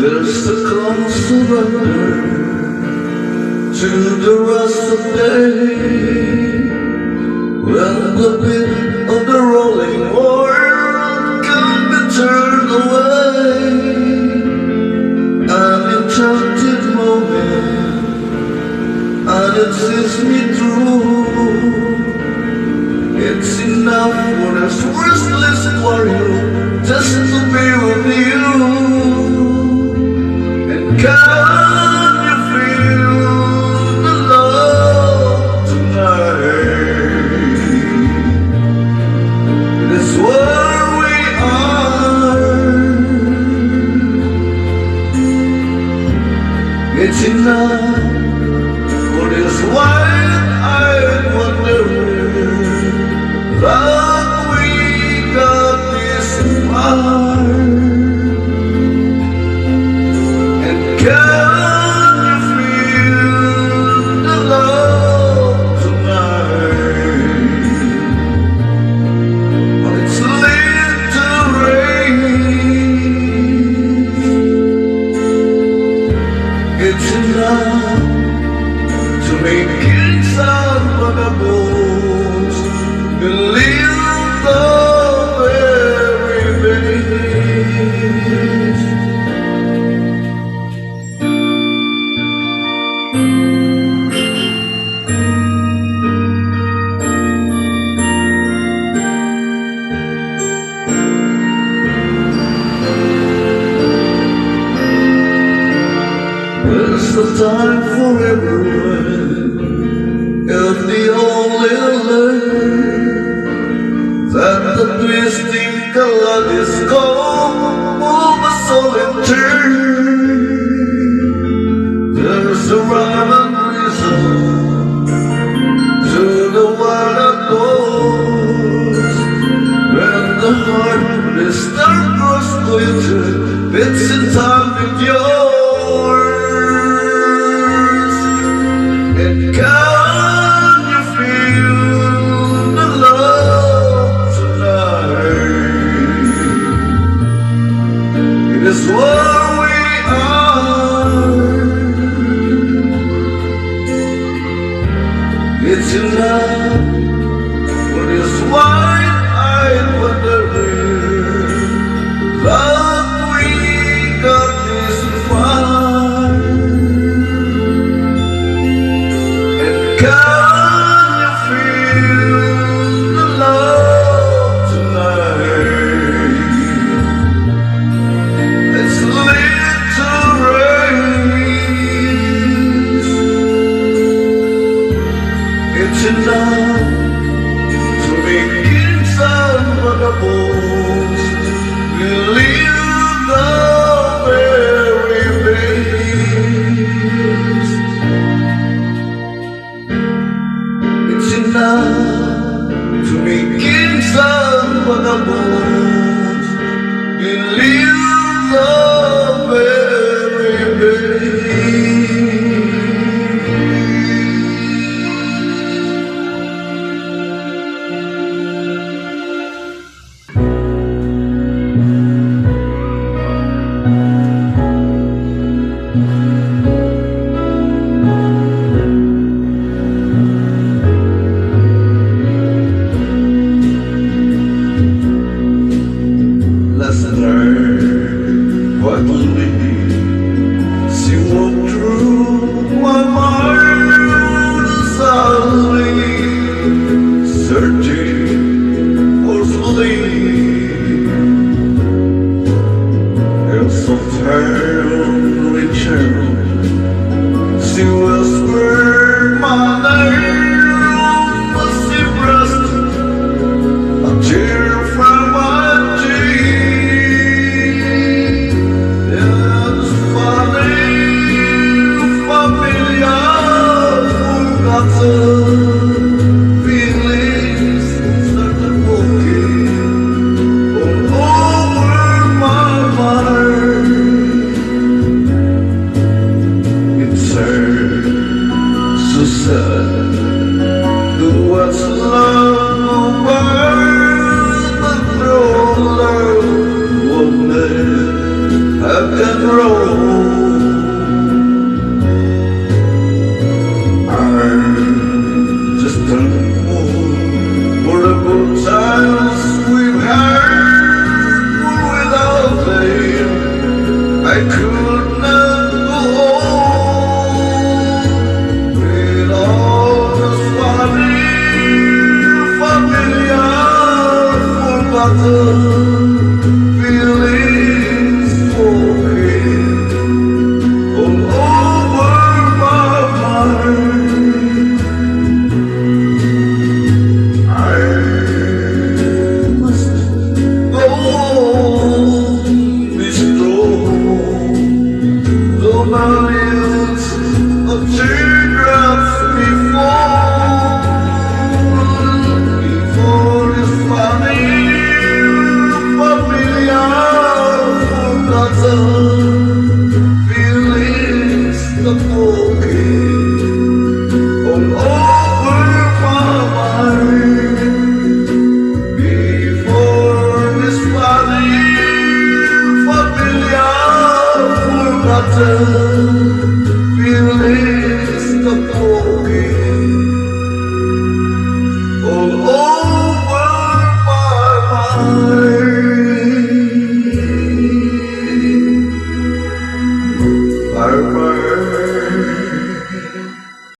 There's the calm surrender to the rest of the day, when the beat of the rolling world can be turned away. An enchanted moment, and it sees me through. It's enough for this restless warrior just to be with you. And can you feel the love tonight? That's where we are. It's enough for this wide-eyed wanderer that we got this far. And can you feel the love tonight? Well, it's lit to rain. It's enough to make kings and vagabonds believe the very best. There's the time for everyone, if the only learn that the twisting kaleidoscope move my soul in turn. There's a rhyme and reason to the world that goes, when the heart is star-crossed glitter beats in time with yours. And can you feel the love tonight? It is where we are. It's enough for this wide-eyed wanderer that we got this far. And can you feel the love tonight? It's lit to rain. It's enough to make kings and vagabonds believe the very best. It's enough to make kings and vagabonds believe the very best. Lesson learned, what believe. She walked through my mind silently, searching for sleep. And sometimes return, she whispered my name as she pressed a tear from my cheek. It's funny, familiar, forgotten feelings started walking all over my mind. It's her rock and roll. I'm just thankful for the good times we've had, for without them I could not go on. With all the funny, familiar, forgotten feelings spoken all over my mind. I must go be strong, though my lips of teardrops before this funny, familiar, forgotten feelings spoken all over my mind. Before this funny, familiar, forgotten